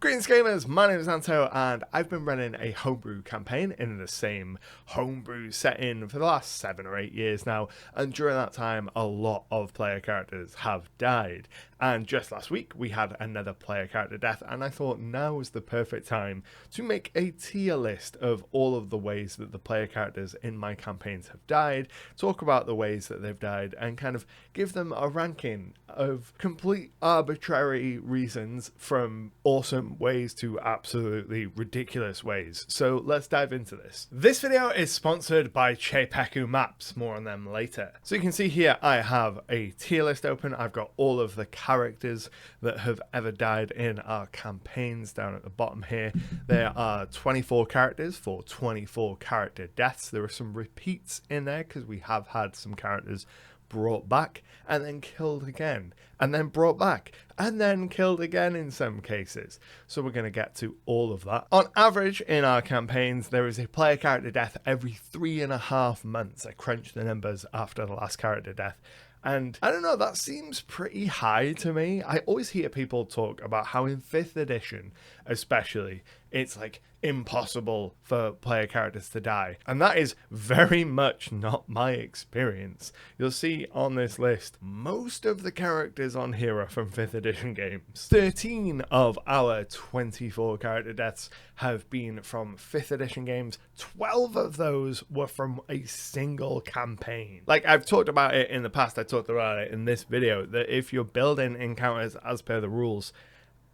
Greetings gamers, my name is Anto and I've been running a homebrew campaign in the same homebrew setting for the last 7 or 8 years now, and during that time a lot of player characters have died. And just last week we had another player character death, and I thought now was the perfect time to make a tier list of all of the ways that the player characters in my campaigns have died, talk about the ways that they've died, and kind of give them a ranking of complete arbitrary reasons from awesome ways to absolutely ridiculous ways. So let's dive into this. This video is sponsored by Chepeku Maps, more on them later. So you can see here I have a tier list open. I've got all of the characters that have ever died in our campaigns down at the bottom here. There are 24 characters for 24 character deaths. There are some repeats in there because we have had some characters brought back and then killed again, and then brought back and then killed again in some cases. So we're going to get to all of that. On average in our campaigns there is a player character death every 3.5 months. I crunched the numbers after the last character death, and I don't know, that seems pretty high to me. I always hear people talk about how in 5th edition especially it's like impossible for player characters to die, and that is very much not my experience. You'll see on this list most of the characters on here are from 5th edition games. 13 of our 24 character deaths have been from 5th edition games. 12 of those were from a single campaign. Like I've talked about it in the past, I talked about it in this video, that if you're building encounters as per the rules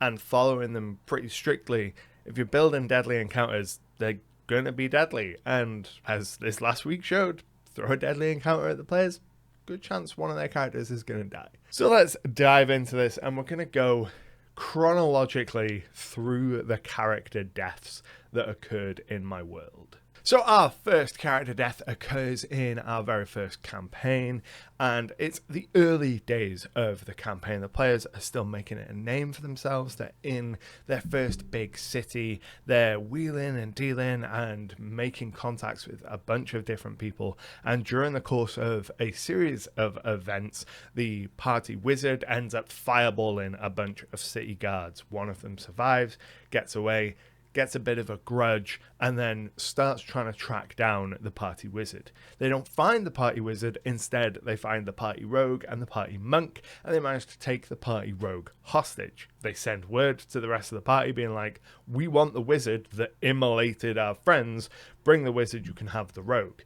and following them pretty strictly, if you're building deadly encounters, they're gonna be deadly. And as this last week showed, throw a deadly encounter at the players, good chance one of their characters is gonna die. So let's dive into this, and we're gonna go chronologically through the character deaths that occurred in my world. So our first character death occurs in our very first campaign, and it's the early days of the campaign. The players are still making it a name for themselves. They're in their first big city. They're wheeling and dealing and making contacts with a bunch of different people. And during the course of a series of events, the party wizard ends up fireballing a bunch of city guards. One of them survives, gets away, gets a bit of a grudge, and then starts trying to track down the party wizard. They don't find the party wizard, instead they find the party rogue and the party monk, and they manage to take the party rogue hostage. They send word to the rest of the party being like, we want the wizard that immolated our friends, bring the wizard, you can have the rogue.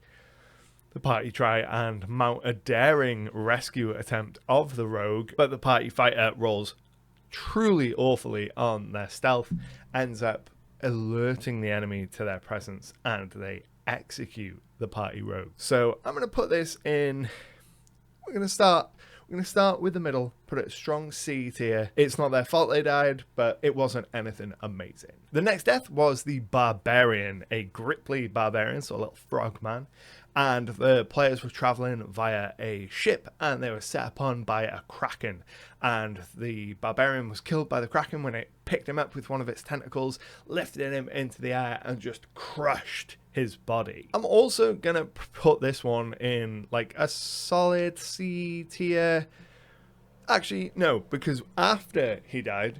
The party try and mount a daring rescue attempt of the rogue, but the party fighter rolls truly awfully on their stealth, ends up alerting the enemy to their presence, and they execute the party rogue. So I'm going to put this in, we're going to start with the middle, put it strong C tier. It's not their fault they died, but it wasn't anything amazing. The next death was the barbarian, a gripply barbarian, so a little frog man. And the players were traveling via a ship, and they were set upon by a kraken, and the barbarian was killed by the kraken when it picked him up with one of its tentacles, lifted him into the air and just crushed his body. I'm also gonna put this one in like a solid C tier. Actually no, because after he died,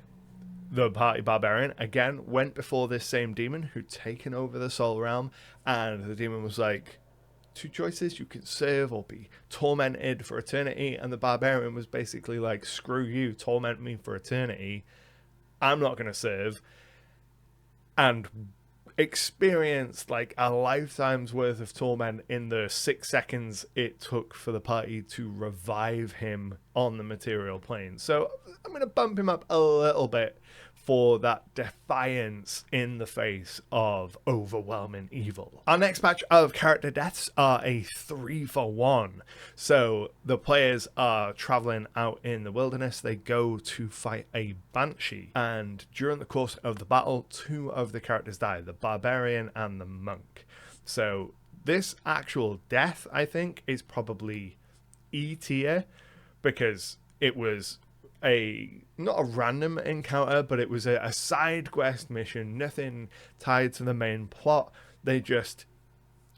the party barbarian again went before this same demon who'd taken over the soul realm, and the demon was like, 2 choices, you can serve or be tormented for eternity. And the barbarian was basically like, screw you, torment me for eternity, I'm not gonna serve, and experienced like a lifetime's worth of torment in the 6 seconds it took for the party to revive him on the material plane. So I'm gonna bump him up a little bit for that defiance in the face of overwhelming evil. Our next batch of character deaths are a 3-for-1. So the players are traveling out in the wilderness. They go to fight a banshee, and during the course of the battle 2 of the characters die, the barbarian and the monk. So this actual death, I think, is probably E tier, because it was not a random encounter, but it was a side quest mission, nothing tied to the main plot. They just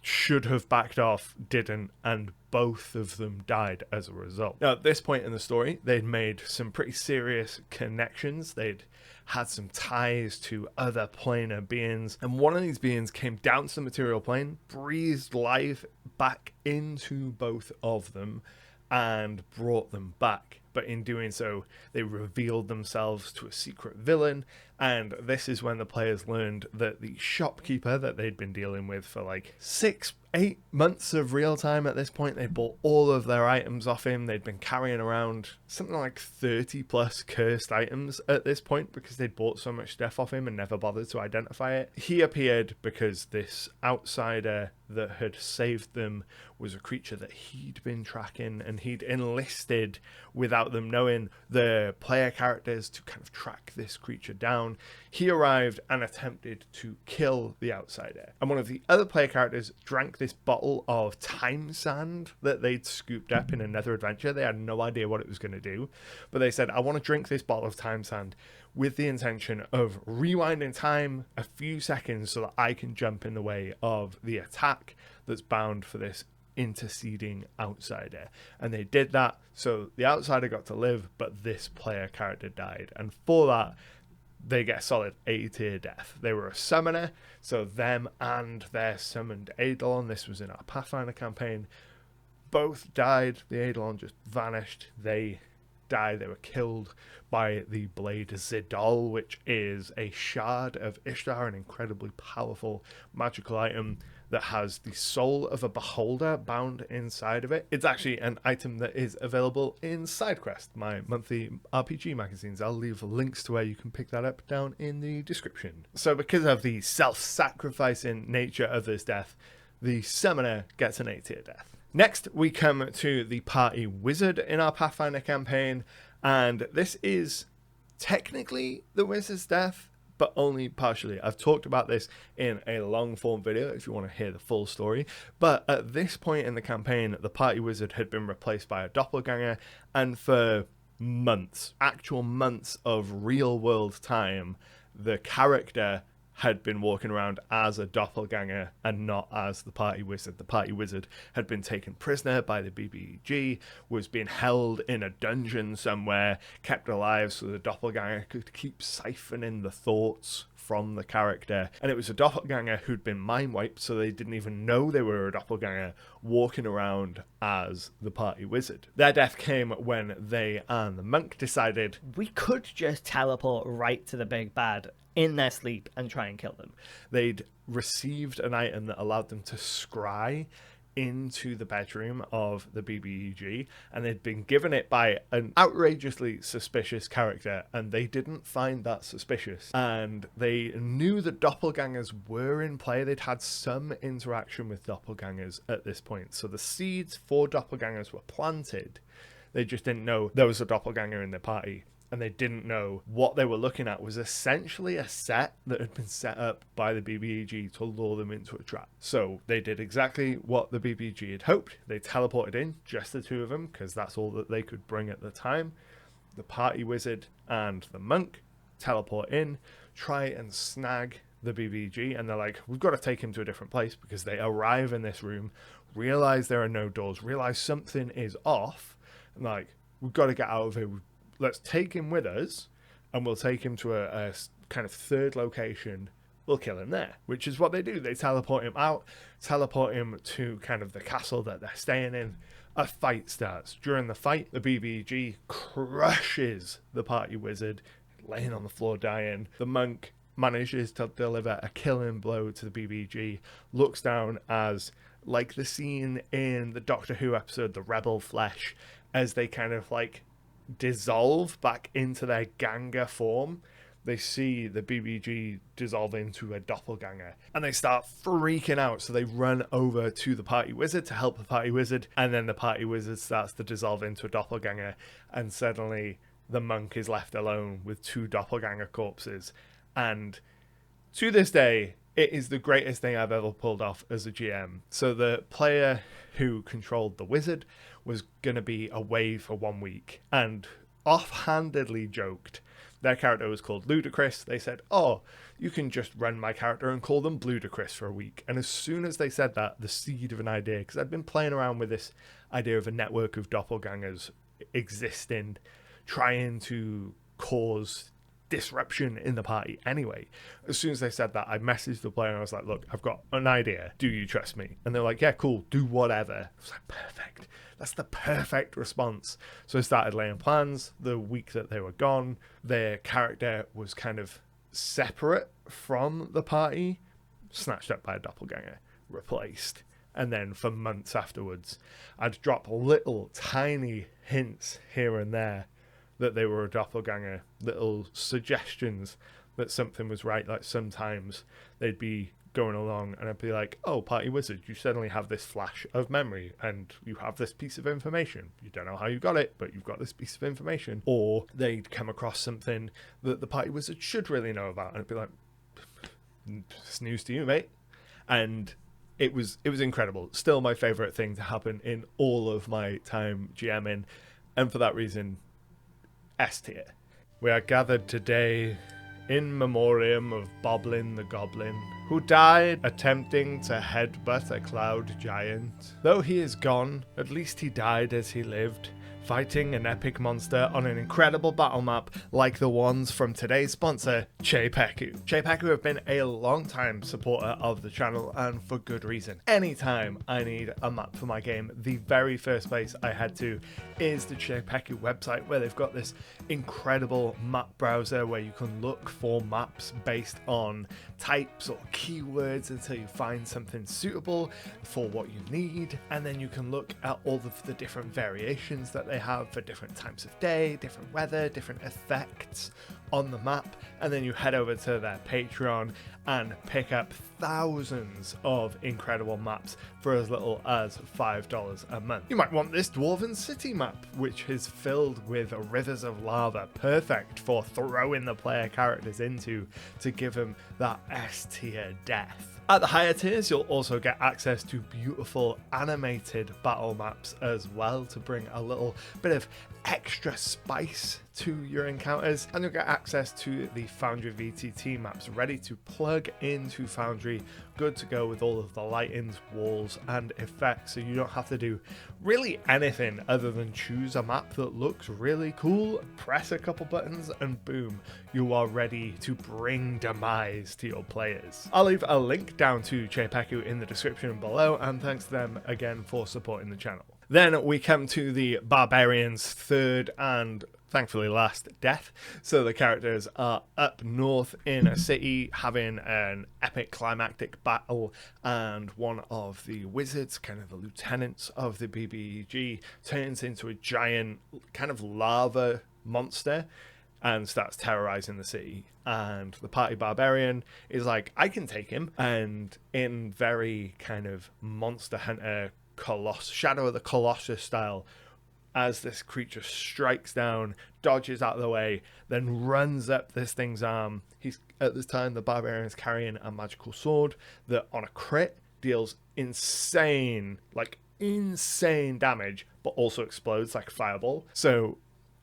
should have backed off, didn't, and both of them died as a result. Now, at this point in the story, they'd made some pretty serious connections. They'd had some ties to other planar beings, and one of these beings came down to the material plane, breathed life back into both of them, and brought them back. But in doing so, they revealed themselves to a secret villain, and this is when the players learned that the shopkeeper that they'd been dealing with for like 6-8 months of real time at this point, they bought all of their items off him. They'd been carrying around something like 30 plus cursed items at this point because they'd bought so much stuff off him and never bothered to identify it. He appeared because this outsider that had saved them was a creature that he'd been tracking, and he'd enlisted, without them knowing, the player characters to kind of track this creature down. He arrived and attempted to kill the outsider, and one of the other player characters drank this bottle of time sand that they'd scooped up in another adventure. They had no idea what it was going to do, but they said, I want to drink this bottle of time sand with the intention of rewinding time a few seconds so that I can jump in the way of the attack that's bound for this interceding outsider. And they did that, so the outsider got to live, but this player character died, and for that they get a solid A tier death. They were a summoner, so them and their summoned Eidolon, this was in our Pathfinder campaign, both died. The Eidolon just vanished. They died. They were killed by the blade Zidol, which is a shard of Ishtar, an incredibly powerful magical item that has the soul of a beholder bound inside of it. It's actually an item that is available in SIDEQUEST, my monthly RPG magazines. I'll leave links to where you can pick that up down in the description. So because of the self-sacrificing nature of this death, the summoner gets an A tier death. Next, we come to the party wizard in our Pathfinder campaign, and this is technically the wizard's death, but only partially. I've talked about this in a long form video if you want to hear the full story, but at this point in the campaign, the party wizard had been replaced by a doppelganger, and for months, actual months of real world time, the character had been walking around as a doppelganger and not as the party wizard. The party wizard had been taken prisoner by the BBEG, was being held in a dungeon somewhere, kept alive so the doppelganger could keep siphoning the thoughts from the character. And it was a doppelganger who'd been mind wiped, so they didn't even know they were a doppelganger walking around as the party wizard. Their death came when they and the monk decided, we could just teleport right to the big bad in their sleep and try and kill them. They'd received an item that allowed them to scry into the bedroom of the BBEG, and they'd been given it by an outrageously suspicious character, and they didn't find that suspicious. And they knew that doppelgangers were in play. They'd had some interaction with doppelgangers at this point, so the seeds for doppelgangers were planted. They just didn't know there was a doppelganger in their party, and they didn't know what they were looking at was essentially a set that had been set up by the BBEG to lure them into a trap. So they did exactly what the BBEG had hoped. They teleported in, just the two of them, because that's all that they could bring at the time. The party wizard and the monk teleport in, try and snag the BBEG, and they're like, we've got to take him to a different place, because they arrive in this room, realize there are no doors, realize something is off, and like, we've got to get out of here. Let's take him with us, and we'll take him to a kind of third location. We'll kill him there, which is what they do. They teleport him out, teleport him to kind of the castle that they're staying in. A fight starts. During the fight, the BBG crushes the party wizard, laying on the floor dying. The monk manages to deliver a killing blow to the BBG, looks down as, like the scene in the Doctor Who episode, The Rebel Flesh, as they kind of like dissolve back into their ganger form. They see the BBG dissolve into a doppelganger, and they start freaking out, so they run over to the party wizard to help the party wizard, and then the party wizard starts to dissolve into a doppelganger, and suddenly the monk is left alone with two doppelganger corpses. And to this day, it is the greatest thing I've ever pulled off as a GM. So the player who controlled the wizard was going to be away for 1 week, and offhandedly joked their character was called Ludicrous. They said, oh, you can just run my character and call them Ludicrous for a week. And as soon as they said that, the seed of an idea, because I'd been playing around with this idea of a network of doppelgangers existing, trying to cause disruption in the party anyway. As soon as they said that, I messaged the player and I was like, look, I've got an idea. Do you trust me? And they're like, yeah, cool, do whatever. I was like, perfect. That's the perfect response. So I started laying plans. The week that they were gone, their character was kind of separate from the party, snatched up by a doppelganger, replaced. And then for months afterwards, I'd drop little tiny hints here and there that they were a doppelganger, little suggestions that something was right. Like sometimes they'd be going along and I'd be like, oh, party wizard, you suddenly have this flash of memory and you have this piece of information. You don't know how you got it, but you've got this piece of information. Or they'd come across something that the party wizard should really know about and it'd be like, it's news to you, mate. And it was incredible. Still my favorite thing to happen in all of my time GMing, and for that reason, S tier. We are gathered today in memoriam of Boblin the Goblin, who died attempting to headbutt a cloud giant. Though he is gone, at least he died as he lived, fighting an epic monster on an incredible battle map like the ones from today's sponsor, Cheipeku. Cheipeku have been a long-time supporter of the channel, and for good reason. Anytime I need a map for my game, the very first place I head to is the Cheipeku website, where they've got this incredible map browser where you can look for maps based on types or keywords until you find something suitable for what you need, and then you can look at all of the different variations that they have for different times of day, different weather, different effects on the map, and then you head over to their Patreon and pick up thousands of incredible maps for as little as $5 a month. You might want this Dwarven City map, which is filled with rivers of lava, perfect for throwing the player characters into to give them that S tier death. At the higher tiers, you'll also get access to beautiful animated battle maps as well to bring a little bit of extra spice to your encounters, and you'll get access to the Foundry VTT maps ready to plug into Foundry, good to go with all of the lightings, walls and effects, so you don't have to do really anything other than choose a map that looks really cool, press a couple buttons, and boom, you are ready to bring demise to your players. I'll leave a link down to Cheipeku in the description below, and thanks to them again for supporting the channel. Then we come to the Barbarians' third and thankfully last death. So the characters are up north in a city having an epic climactic battle, and one of the wizards, kind of the lieutenants of the BBEG, turns into a giant kind of lava monster and starts terrorizing the city. And the party barbarian is like, I can take him. And in very kind of Monster Hunter Shadow of the Colossus style, as this creature strikes down, dodges out of the way, then runs up this thing's arm. He's, at this time, the barbarian is carrying a magical sword that on a crit deals insane damage, but also explodes like fireball. So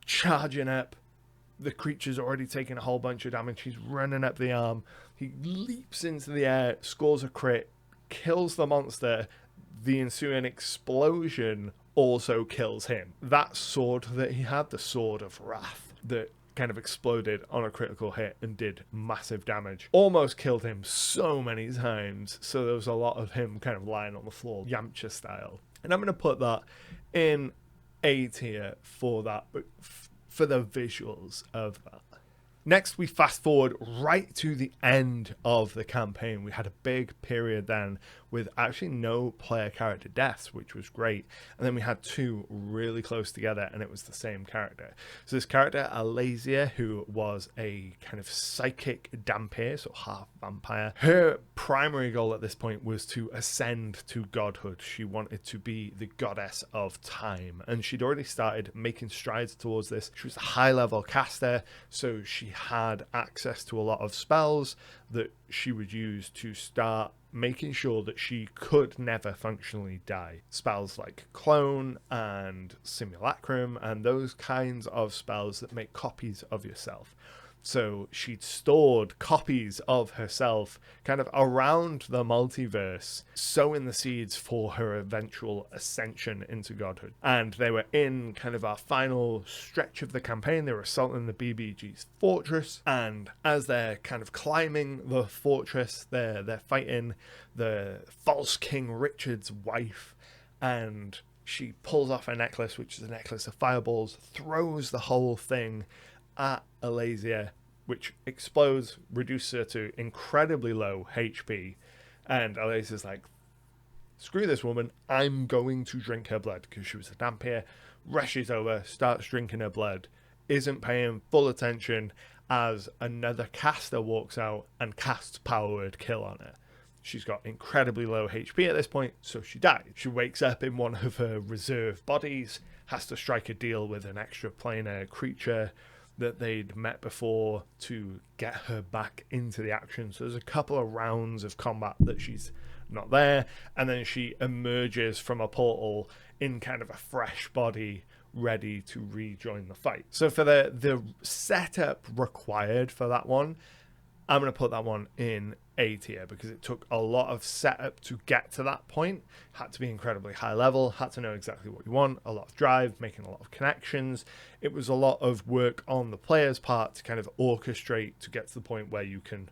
charging up, the creature's already taken a whole bunch of damage. He's running up the arm. He leaps into the air, scores a crit, kills the monster. The ensuing explosion also kills him. That sword that he had, the Sword of Wrath, that kind of exploded on a critical hit and did massive damage, almost killed him so many times. So there was a lot of him kind of lying on the floor, Yamcha style. And I'm going to put that in A tier for that, but for the visuals of that. Next, we fast forward right to the end of the campaign. We had a big period then with actually no player character deaths, which was great. And then we had two really close together, and it was the same character. So this character, Alasia, who was a kind of psychic dhampir, so half vampire, her primary goal at this point was to ascend to godhood. She wanted to be the goddess of time, and she'd already started making strides towards this. She was a high-level caster, so she had access to a lot of spells that she would use to start making sure that she could never functionally die. Spells like Clone and Simulacrum and those kinds of spells that make copies of yourself. So she'd stored copies of herself kind of around the multiverse, sowing the seeds for her eventual ascension into godhood. And they were in kind of our final stretch of the campaign. They were assaulting the BBG's fortress. And as they're kind of climbing the fortress, they're fighting the false King Richard's wife. And she pulls off a necklace, which is a necklace of fireballs, throws the whole thing at Alasia, which explodes, reduces her to incredibly low HP. And Alasia's like, screw this woman, I'm going to drink her blood, because she was a Dampier. Rushes over, starts drinking her blood, isn't paying full attention as another caster walks out and casts Power Word Kill on her. She's got incredibly low HP at this point, so she dies. She wakes up in one of her reserve bodies, has to strike a deal with an extraplanar creature that they'd met before to get her back into the action. So there's a couple of rounds of combat that she's not there, and then she emerges from a portal in kind of a fresh body, ready to rejoin the fight. So for the setup required for that one, I'm going to put that one in A tier, because it took a lot of setup to get to that point. Had to be incredibly high level, had to know exactly what you want, a lot of drive, making a lot of connections. It was a lot of work on the player's part to kind of orchestrate to get to the point where you can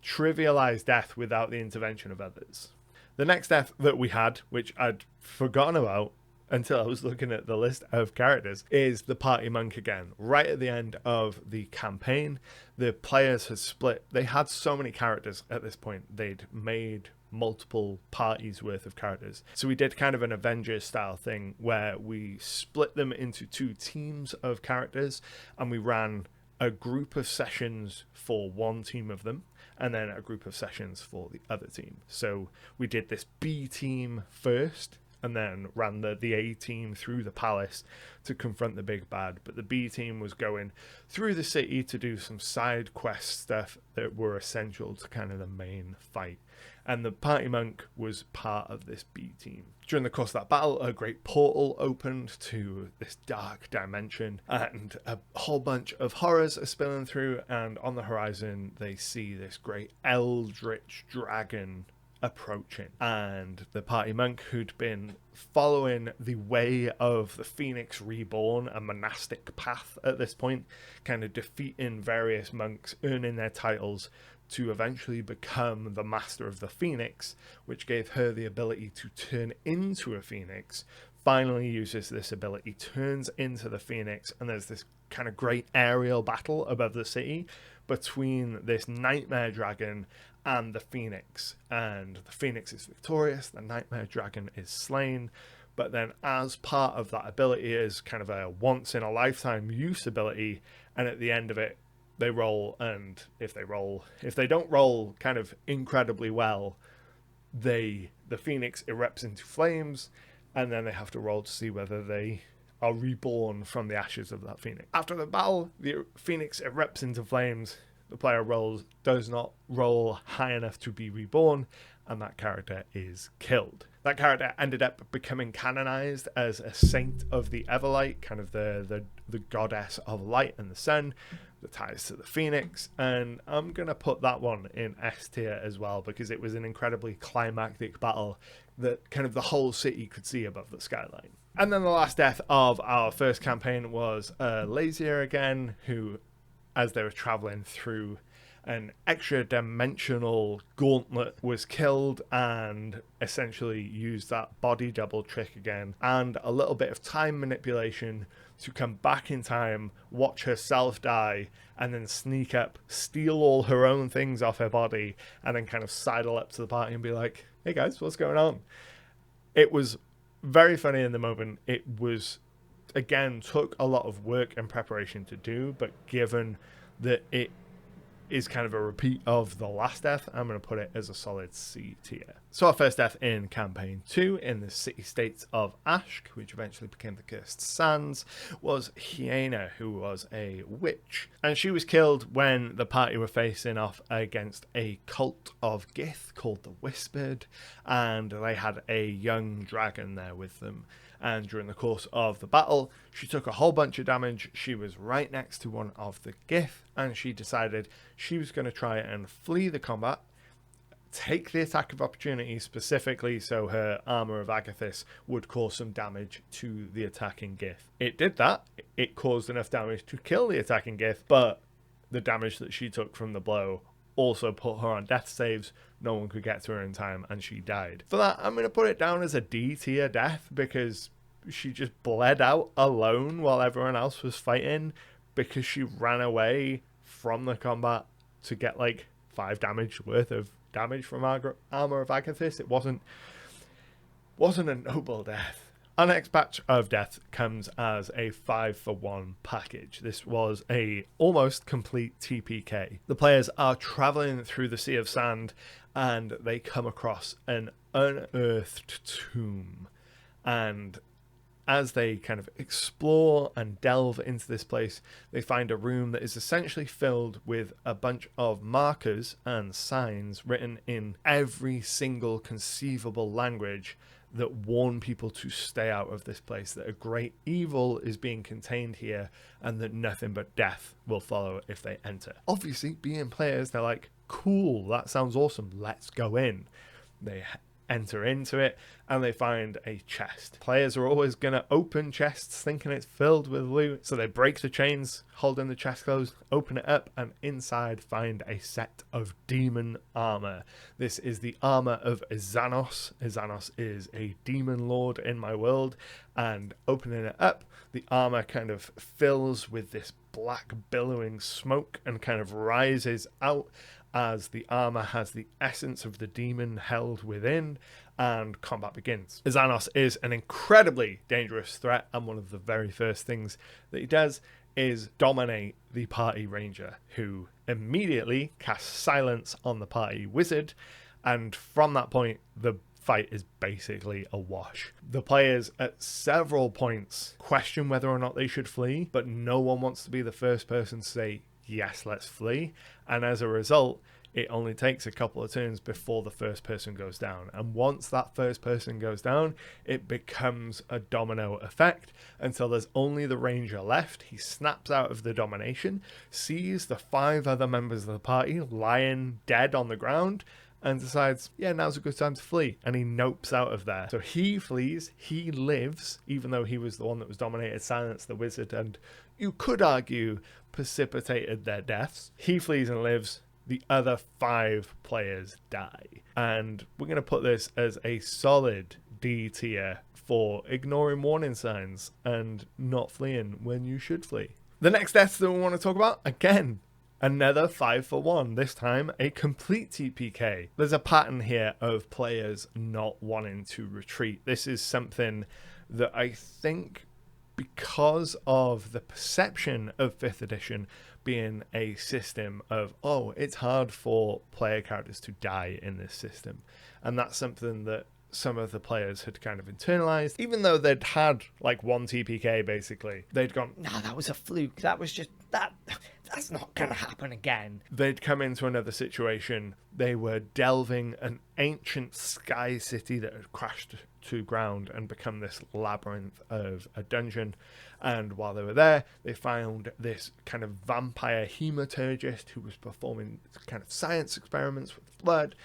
trivialize death without the intervention of others. The next death that we had, which I'd forgotten about until I was looking at the list of characters, is the party monk again. Right at the end of the campaign, the players had split. They had so many characters at this point. They'd made multiple parties worth of characters. So we did kind of an Avengers style thing where we split them into two teams of characters, and we ran a group of sessions for one team of them, and then a group of sessions for the other team. So we did this B team first, and then ran the A team through the palace to confront the big bad. But the B team was going through the city to do some side quest stuff that were essential to kind of the main fight. And the party monk was part of this B team. During the course of that battle, a great portal opened to this dark dimension, and a whole bunch of horrors are spilling through, and on the horizon they see this great eldritch dragon approaching. And the party monk, who'd been following the way of the Phoenix Reborn, a monastic path at this point, kind of defeating various monks, earning their titles to eventually become the master of the Phoenix, which gave her the ability to turn into a Phoenix, finally uses this ability, turns into the Phoenix, and there's this kind of great aerial battle above the city between this nightmare dragon and the Phoenix. And the Phoenix is victorious, the nightmare dragon is slain, but then as part of that ability is kind of a once in a lifetime use ability, and at the end of it they roll, and if they don't roll kind of incredibly well, the Phoenix erupts into flames, and then they have to roll to see whether they are reborn from the ashes of that Phoenix. After the battle, the Phoenix erupts into flames, the player does not roll high enough to be reborn, and that character is killed. That character ended up becoming canonized as a saint of the Everlight, kind of the goddess of light and the sun, that ties to the Phoenix, and I'm going to put that one in S tier as well, because it was an incredibly climactic battle that kind of the whole city could see above the skyline. And then the last death of our first campaign was Lazier again, who, as they were traveling through an extra dimensional gauntlet, was killed, and essentially used that body double trick again and a little bit of time manipulation to come back in time, watch herself die, and then sneak up, steal all her own things off her body, and then kind of sidle up to the party and be like, hey guys, what's going on? It was very funny in the moment. It was, again, took a lot of work and preparation to do, but given that it is kind of a repeat of the last death. I'm going to put it as a solid C tier. So our first death in campaign 2 in the city-states of Ashk, which eventually became the Cursed Sands, was Hyena, who was a witch. And she was killed when the party were facing off against a cult of Gith called the Whispered, and they had a young dragon there with them. And during the course of the battle, she took a whole bunch of damage. She was right next to one of the Gith, and she decided she was going to try and flee the combat, take the attack of opportunity specifically so her armor of Agathis would cause some damage to the attacking Gith. It did that. It caused enough damage to kill the attacking Gith, but the damage that she took from the blow also put her on death saves. No one could get to her in time, and she died. For that, I'm going to put it down as a D tier death, because she just bled out alone while everyone else was fighting, because she ran away from the combat to get like 5 damage worth of damage from armor of Agathis. It wasn't a noble death. Our next batch of death comes as a 5-for-1 package. This was a almost complete TPK. The players are traveling through the Sea of Sand, and they come across an unearthed tomb. And as they kind of explore and delve into this place, they find a room that is essentially filled with a bunch of markers and signs written in every single conceivable language that warn people to stay out of this place, that a great evil is being contained here, and that nothing but death will follow if they enter. Obviously, being players, they're like, cool, that sounds awesome, let's go in. They enter into it, and they find a chest. Players are always going to open chests thinking it's filled with loot, so they break the chains holding the chest closed, open it up, and inside find a set of demon armor. This is the armor of Izanos. Izanos is a demon lord in my world, and opening it up, the armor kind of fills with this black billowing smoke and kind of rises out as the armor has the essence of the demon held within, and combat begins. Izanos is an incredibly dangerous threat, and one of the very first things that he does is dominate the party ranger, who immediately casts silence on the party wizard, and from that point the fight is basically a wash. The players at several points question whether or not they should flee, but no one wants to be the first person to say, yes, let's flee. And as a result, it only takes a couple of turns before the first person goes down. And once that first person goes down, it becomes a domino effect until there's only the ranger left. He snaps out of the domination, sees the 5 other members of the party lying dead on the ground, and decides, yeah, now's a good time to flee. And he nopes out of there. So he flees, he lives, even though he was the one that was dominated, silenced the wizard, and you could argue precipitated their deaths. He flees and lives. The other 5 players die. And we're going to put this as a solid D tier for ignoring warning signs and not fleeing when you should flee. The next death that we want to talk about, again, another 5-for-1, this time a complete TPK. There's a pattern here of players not wanting to retreat. This is something that I think, because of the perception of 5th edition being a system of, oh, it's hard for player characters to die in this system. And that's something that some of the players had kind of internalized, even though they'd had like 1 TPK basically. They'd gone, nah, that was a fluke. That was just that's not gonna happen again. They'd come into another situation. They were delving an ancient sky city that had crashed to ground and become this labyrinth of a dungeon. And while they were there, they found this kind of vampire hematurgist who was performing kind of science experiments with blood.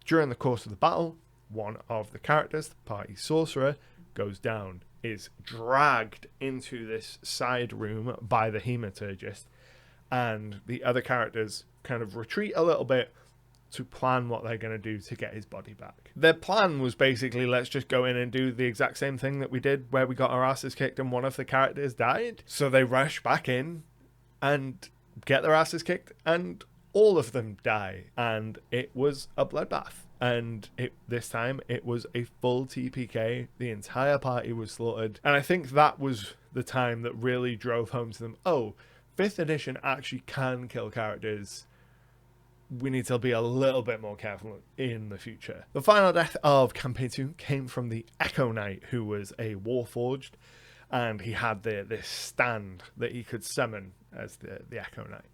During the course of the battle, one of the characters, the party sorcerer, goes down, is dragged into this side room by the hematurgist, and the other characters kind of retreat a little bit to plan what they're going to do to get his body back. Their plan was basically, let's just go in and do the exact same thing that we did where we got our asses kicked and one of the characters died. So they rush back in and get their asses kicked, and all of them die, and it was a bloodbath. And this time it was a full TPK. The entire party was slaughtered, and I think that was the time that really drove home to them, oh, 5th edition actually can kill characters we need to be a little bit more careful in the future. The final death of Campaign 2 came from the Echo Knight, who was a Warforged, and he had this stand that he could summon as the Echo Knight.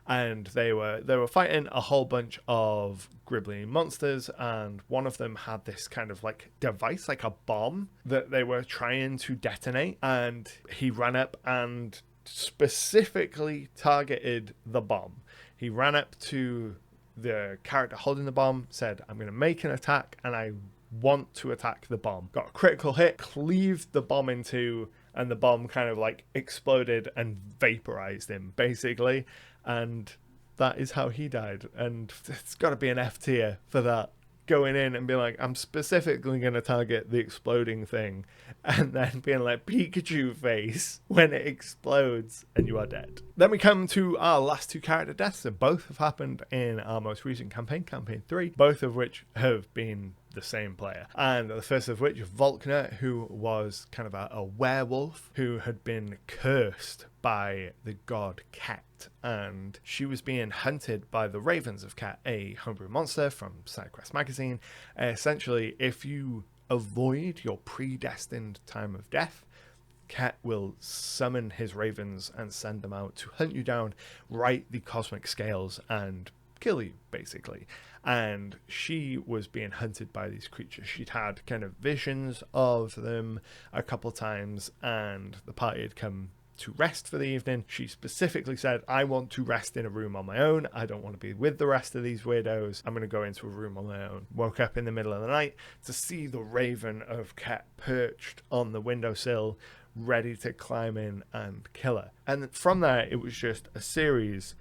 And they were fighting a whole bunch of gribbly monsters, and one of them had this kind of like device, like a bomb, that they were trying to detonate. And he ran up and specifically targeted the bomb. He ran up to the character holding the bomb, said, "I'm going to make an attack, and I want to attack the bomb." Got a critical hit, cleaved the bomb in two, and the bomb kind of like exploded and vaporized him, basically. And that is how he died. And it's got to be an F tier for that. Going in and being like, I'm specifically going to target the exploding thing. And then being like, Pikachu face when it explodes and you are dead. Then we come to our last two character deaths. And both have happened in our most recent campaign, Campaign 3. Both of which have been the same player. And the first of which, Volkner, who was kind of a werewolf who had been cursed by the god Cat. And she was being hunted by the Ravens of Cat, a homebrew monster from SIDEQUEST magazine. Essentially, if you avoid your predestined time of death, Cat will summon his ravens and send them out to hunt you down, right the cosmic scales, and kill you, basically. And she was being hunted by these creatures. She'd had kind of visions of them a couple times, and the party had come to rest for the evening. She specifically said, I want to rest in a room on my own. I don't want to be with the rest of these weirdos. I'm going to go into a room on my own. Woke up in the middle of the night to see the Raven of Cat perched on the windowsill, ready to climb in and kill her. And from there, it was just a series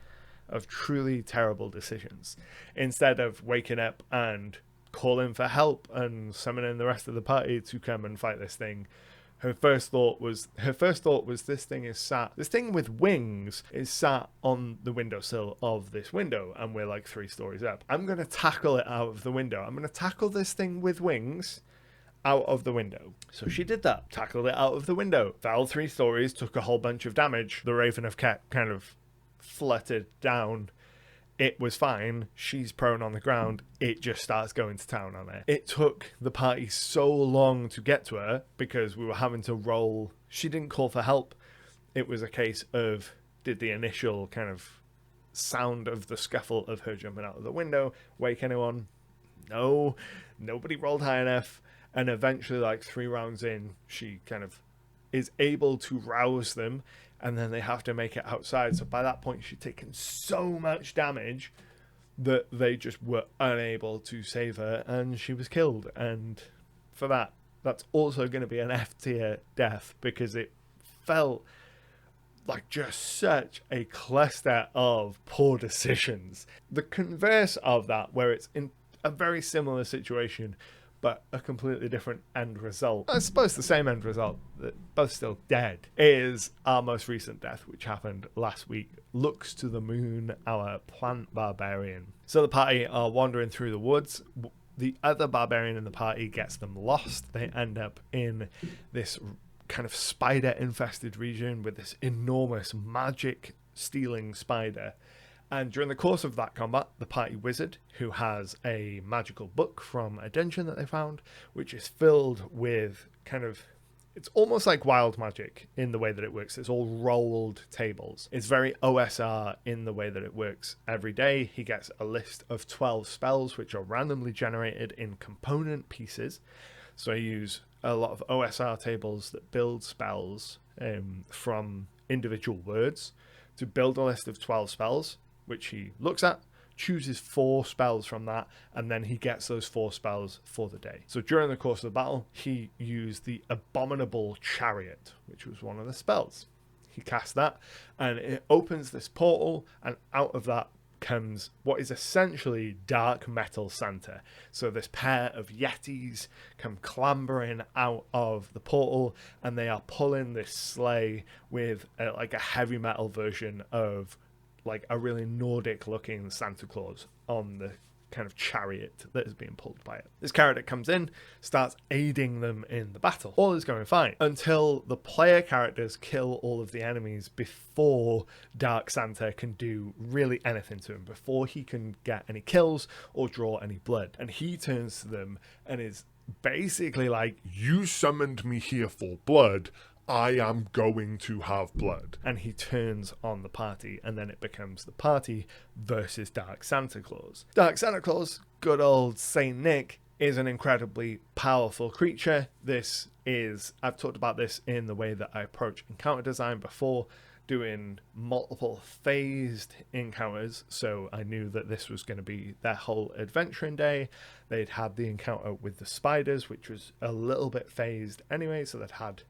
of truly terrible decisions. Instead of waking up and calling for help and summoning the rest of the party to come and fight this thing, her first thought was this thing with wings is sat on the windowsill of this window, and we're like 3 stories up. I'm going to tackle it out of the window. I'm going to tackle this thing with wings out of the window. So she did that, tackled it out of the window, fell 3 stories, took a whole bunch of damage. The Raven of Cat kind of fluttered down. It was fine. She's prone on the ground. It just starts going to town on her. It took the party so long to get to her because we were having to roll. She didn't call for help. It was a case of, did the initial kind of sound of the scuffle of her jumping out of the window wake anyone? No. Nobody rolled high enough. And eventually, like 3 rounds in, she kind of is able to rouse them, and then they have to make it outside. So by that point, she'd taken so much damage that they just were unable to save her, and she was killed. And for that, that's also going to be an F tier death, because it felt like just such a cluster of poor decisions. The converse of that, where it's in a very similar situation, but a completely different end result, I suppose the same end result, that both still dead, is our most recent death, which happened last week. Looks to the Moon, our plant barbarian. So the party are wandering through the woods. The other barbarian in the party gets them lost. They end up in this kind of spider-infested region with this enormous magic stealing spider. And during the course of that combat, the party wizard, who has a magical book from a dungeon that they found, which is filled with kind of, it's almost like wild magic in the way that it works. It's all rolled tables. It's very OSR in the way that it works. Every day he gets a list of 12 spells, which are randomly generated in component pieces. So I use a lot of OSR tables that build spells from individual words to build a list of 12 spells, which he looks at, chooses 4 spells from that, and then he gets those 4 spells for the day. So during the course of the battle, he used the Abominable Chariot, which was one of the spells. He cast that, and it opens this portal, and out of that comes what is essentially dark metal Santa. So this pair of yetis come clambering out of the portal, and they are pulling this sleigh with like a heavy metal version of like a really Nordic looking Santa Claus on kind of chariot that is being pulled by it. This character comes in, starts aiding them in the battle. All is going fine until the player characters kill all of the enemies before Dark Santa can do really anything to him, before he can get any kills or draw any blood. And he turns to them and is basically like, "You summoned me here for blood. I am going to have blood." And he turns on the party, and then it becomes the party versus Dark Santa Claus. Dark Santa Claus, good old Saint Nick, is an incredibly powerful creature. I've talked about this in the way that I approach encounter design before, doing multiple phased encounters. So I knew that this was going to be their whole adventuring day. They'd had the encounter with the spiders, which was a little bit phased anyway, so they'd had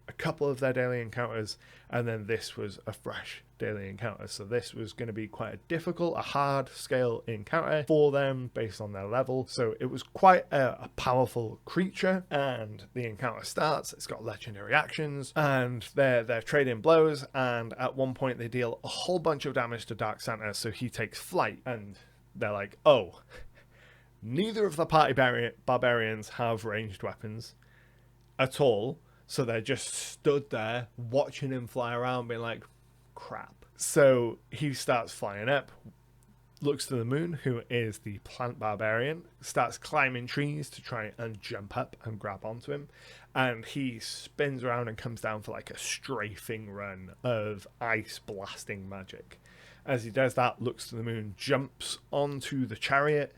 a couple of their daily encounters, and then this was a fresh daily encounter. So this was going to be quite a hard scale encounter for them based on their level. So it was quite a powerful creature, and the encounter starts. It's got legendary actions, and they're trading blows, and at one point they deal a whole bunch of damage to Dark Santa, so he takes flight, and they're like, "Oh, neither of the party barbarians have ranged weapons at all." So they're just stood there watching him fly around being like, crap. So he starts flying up, looks to the moon, who is the plant barbarian, starts climbing trees to try and jump up and grab onto him. And he spins around and comes down for like a strafing run of ice blasting magic. As he does that, looks to the moon, jumps onto the chariot,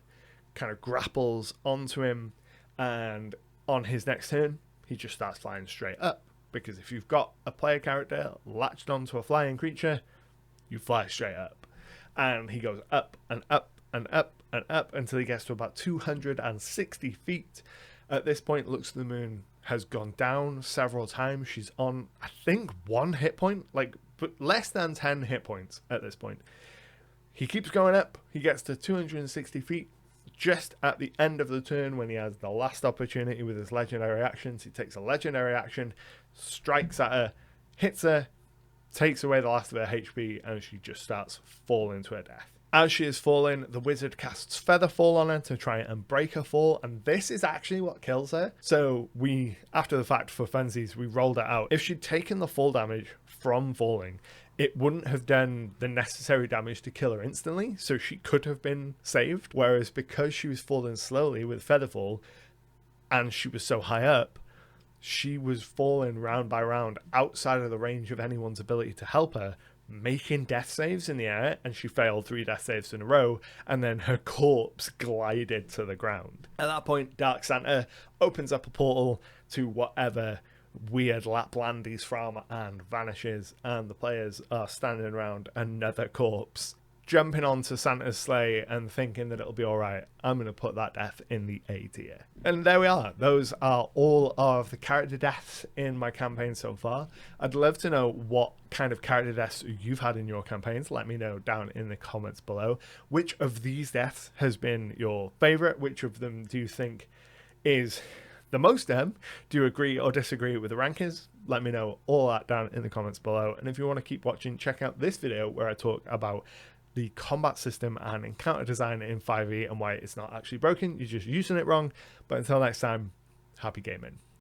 kind of grapples onto him, and on his next turn, he just starts flying straight up, because if you've got a player character latched onto a flying creature, you fly straight up. And he goes up and up and up and up until he gets to about 260 feet. At this point, looks to the moon has gone down several times. She's on, I think, 1 hit point, but less than 10 hit points at this point. He keeps going up. He gets to 260 feet. Just at the end of the turn, when he has the last opportunity with his legendary actions, he takes a legendary action, strikes at her, hits her, takes away the last of her HP, and she just starts falling to her death. As she is falling, the wizard casts Featherfall on her to try and break her fall, and this is actually what kills her. So we, after the fact for funsies, we rolled it out. If she'd taken the fall damage from falling, it wouldn't have done the necessary damage to kill her instantly, so she could have been saved. Whereas because she was falling slowly with Featherfall, and she was so high up, she was falling round by round outside of the range of anyone's ability to help her, making death saves in the air, and she failed 3 death saves in a row, and then her corpse glided to the ground. At that point, Dark Santa opens up a portal to whatever weird Lapland he's from and vanishes, and the players are standing around another corpse, jumping onto Santa's sleigh and thinking that it'll be alright. I'm going to put that death in the A tier. And there we are. Those are all of the character deaths in my campaign so far. I'd love to know what kind of character deaths you've had in your campaigns. Let me know down in the comments below. Which of these deaths has been your favourite? Which of them do you think is the most do you agree or disagree with the rankings? Let me know all that down in the comments below. And if you want to keep watching, check out this video where I talk about the combat system and encounter design in 5e and why it's not actually broken, you're just using it wrong. But until next time, happy gaming.